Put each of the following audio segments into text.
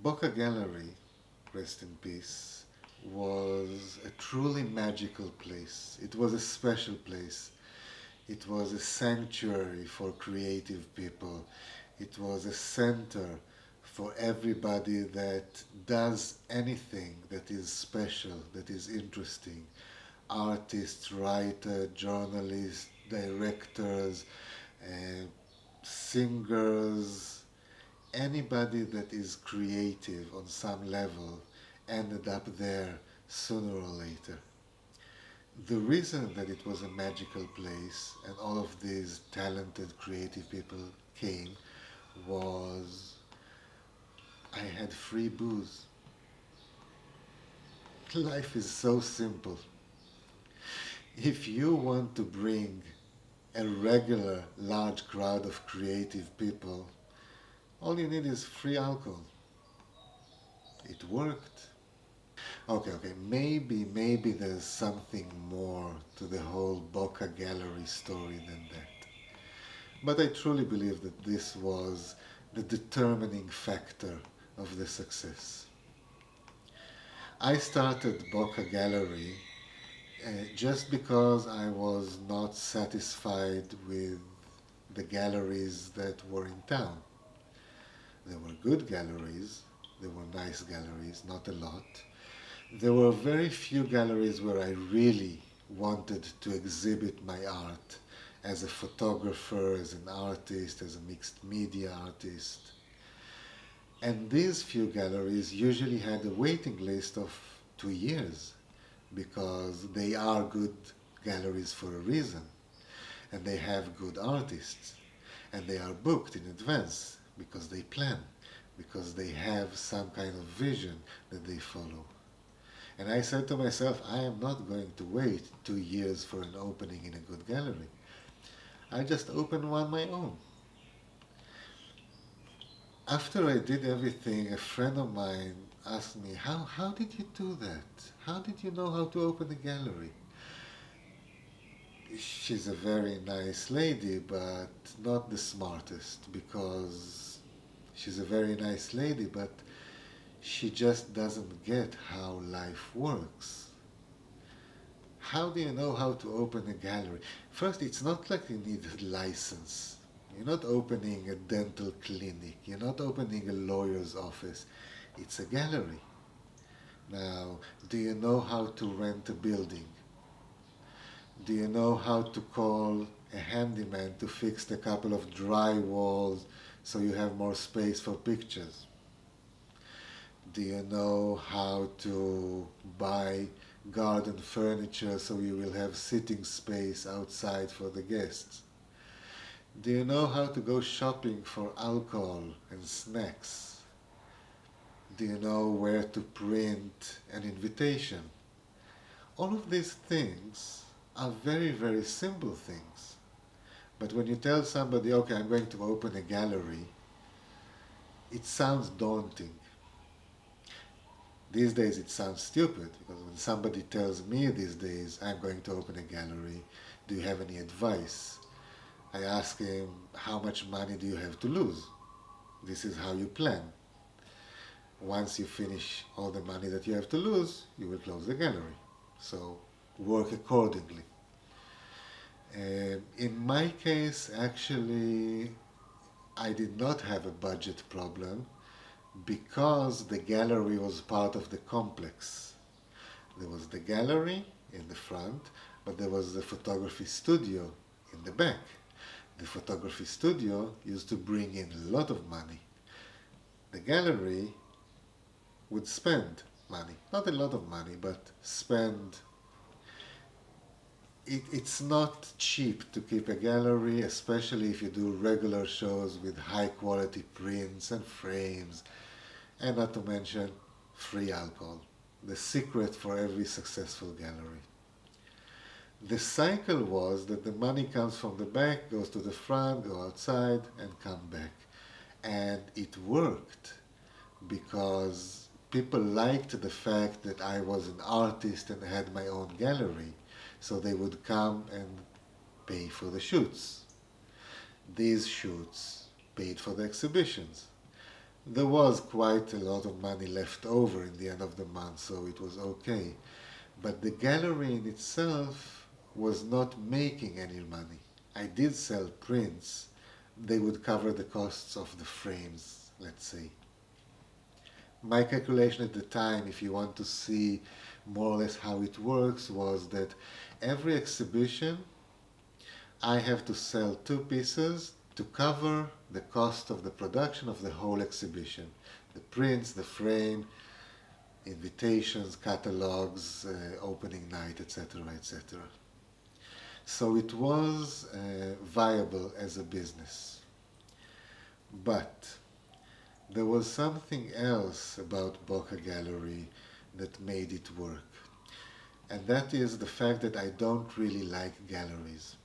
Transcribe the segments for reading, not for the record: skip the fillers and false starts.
Boca Gallery, rest in peace, was a truly magical place. It was a special place. It was a sanctuary for creative people. It was a center for everybody that does anything that is special, that is interesting. Artists, writers, journalists, directors, uh, singers, anybody that is creative on some level ended up there sooner or later. The reason that it was a magical place and all of these talented creative people came was I had free booze. Life is so simple. If you want to bring a regular large crowd of creative people, all you need is free alcohol. It worked. Okay, maybe there's something more to the whole Boca Gallery story than that. But I truly believe that this was the determining factor of the success. I started Boca Gallery just because I was not satisfied with the galleries that were in town. There were good galleries, there were nice galleries, not a lot. There were very few galleries where I really wanted to exhibit my art as a photographer, as an artist, as a mixed media artist. And these few galleries usually had a waiting list of 2 years because they are good galleries for a reason and they have good artists and they are booked in advance because they plan, because they have some kind of vision that they follow. And I said to myself, I am not going to wait 2 years for an opening in a good gallery. I just open one my own. After I did everything, a friend of mine asked me, how did you do that? How did you know how to open a gallery? She's a very nice lady, but not the smartest because she's a very nice lady, but she just doesn't get how life works. How do you know how to open a gallery? First, it's not like you need a license. You're not opening a dental clinic. You're not opening a lawyer's office. It's a gallery. Now, do you know how to rent a building? Do you know how to call a handyman to fix a couple of dry walls so you have more space for pictures? Do you know how to buy garden furniture so you will have sitting space outside for the guests? Do you know how to go shopping for alcohol and snacks? Do you know where to print an invitation? All of these things are very, very simple things. But when you tell somebody, okay, I'm going to open a gallery, it sounds daunting. These days it sounds stupid because when somebody tells me these days, I'm going to open a gallery, do you have any advice? I ask him, how much money do you have to lose? This is how you plan. Once you finish all the money that you have to lose, you will close the gallery. So work accordingly. In my case, actually, I did not have a budget problem because the gallery was part of the complex. There was the gallery in the front, but there was the photography studio in the back. The photography studio used to bring in a lot of money. The gallery would spend money. Not a lot of money, but spend. It's not cheap to keep a gallery, especially if you do regular shows with high quality prints and frames, and not to mention free alcohol. The secret for every successful gallery. The cycle was that the money comes from the back, goes to the front, go outside, and come back. And it worked because people liked the fact that I was an artist and had my own gallery. So they would come and pay for the shoots. These shoots paid for the exhibitions. There was quite a lot of money left over in the end of the month, so it was okay. But the gallery in itself was not making any money. I did sell prints. They would cover the costs of the frames, let's say. My calculation at the time, if you want to see more or less how it works, was that every exhibition I have to sell two pieces to cover the cost of the production of the whole exhibition. The prints, the frame, invitations, catalogs, opening night, etc., etc. So it was viable as a business. But there was something else about Boca Gallery that made it work. And that is the fact that I don't really like galleries.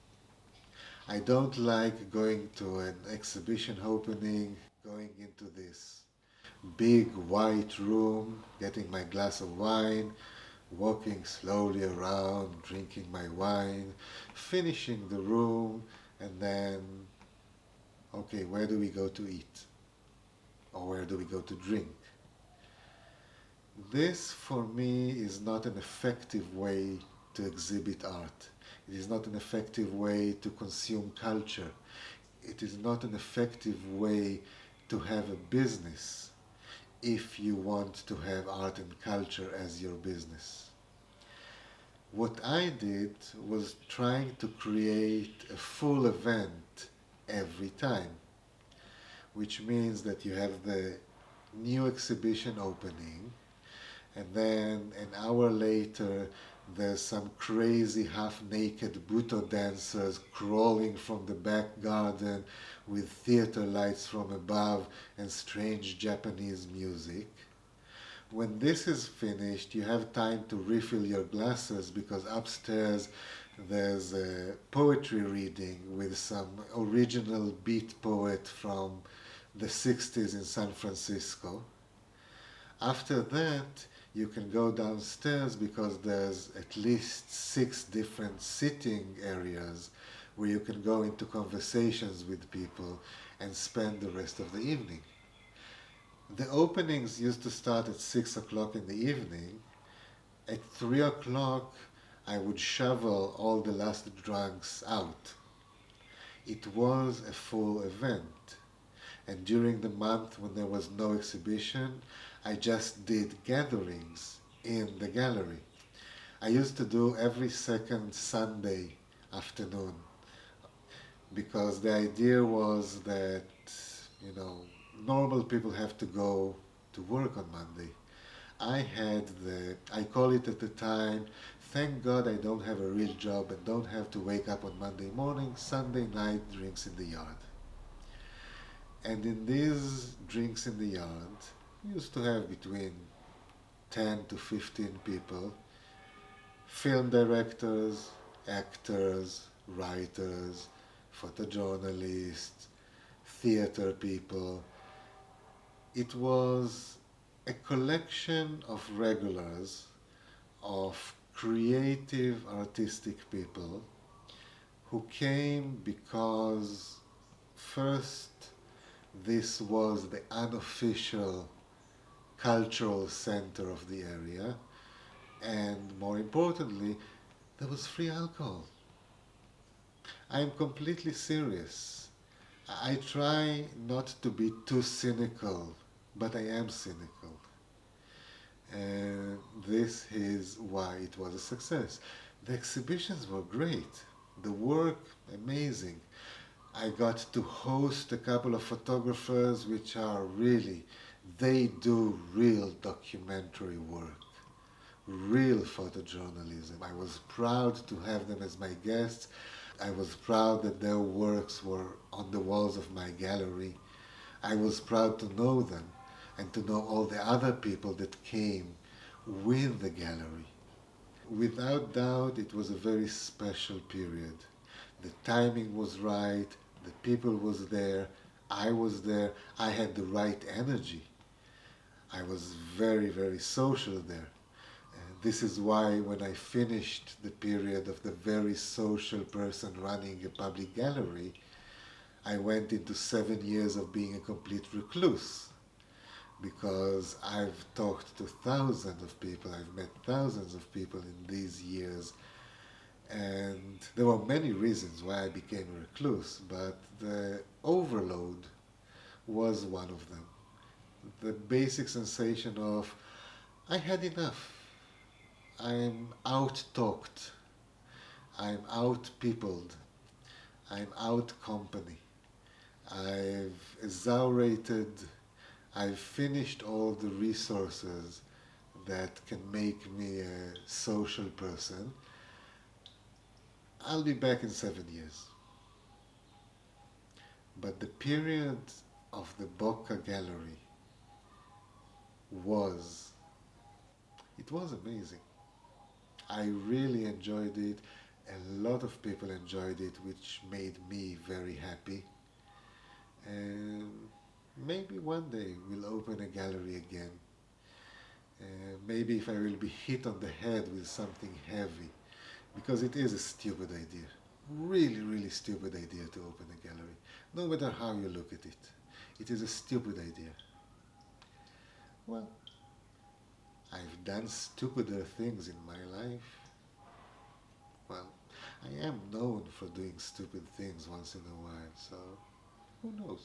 I don't like going to an exhibition opening, going into this big white room, getting my glass of wine, walking slowly around, drinking my wine, finishing the room, and then, okay, where do we go to eat? Or where do we go to drink? This, for me, is not an effective way to exhibit art. It is not an effective way to consume culture. It is not an effective way to have a business if you want to have art and culture as your business. What I did was trying to create a full event every time, which means that you have the new exhibition opening, and then an hour later there's some crazy half-naked Buto dancers crawling from the back garden with theater lights from above and strange Japanese music. When this is finished, you have time to refill your glasses because upstairs there's a poetry reading with some original beat poet from the 60s in San Francisco. After that, you can go downstairs because there's at least 6 different sitting areas where you can go into conversations with people and spend the rest of the evening. The openings used to start at 6 o'clock in the evening. At 3 o'clock, I would shovel all the last drunks out. It was a full event. And during the month when there was no exhibition, I just did gatherings in the gallery. I used to do every second Sunday afternoon because the idea was that, normal people have to go to work on Monday. I call it at the time, thank God I don't have a real job and don't have to wake up on Monday morning, Sunday night drinks in the yard. And in these drinks in the yard, we used to have between 10 to 15 people, film directors, actors, writers, photojournalists, theater people. It was a collection of regulars, of creative, artistic people who came because first, this was the unofficial cultural center of the area, and more importantly, there was free alcohol. I'm completely serious. I try not to be too cynical, but I am cynical. And this is why it was a success. The exhibitions were great. The work, amazing. I got to host a couple of photographers which are really, they do real documentary work, real photojournalism. I was proud to have them as my guests. I was proud that their works were on the walls of my gallery. I was proud to know them and to know all the other people that came with the gallery. Without doubt, it was a very special period. The timing was right, the people was there, I was there, I had the right energy. I was very, very social there. This is why when I finished the period of the very social person running a public gallery, I went into 7 years of being a complete recluse. because I've talked to thousands of people, I've met thousands of people in these years, and there were many reasons why I became a recluse, but the overload was one of them. The basic sensation of I had enough. I'm out talked. I'm out peopled. I'm out company. I've exaggerated. I've finished all the resources that can make me a social person. I'll be back in 7 years. But the period of the Boca Gallery was, it was amazing. I really enjoyed it. A lot of people enjoyed it, which made me very happy. And maybe one day we'll open a gallery again. Maybe if I will be hit on the head with something heavy, because it is a stupid idea. Really, really stupid idea to open a gallery. No matter how you look at it. It is a stupid idea. Well, I've done stupider things in my life. Well, I am known for doing stupid things once in a while, so who knows?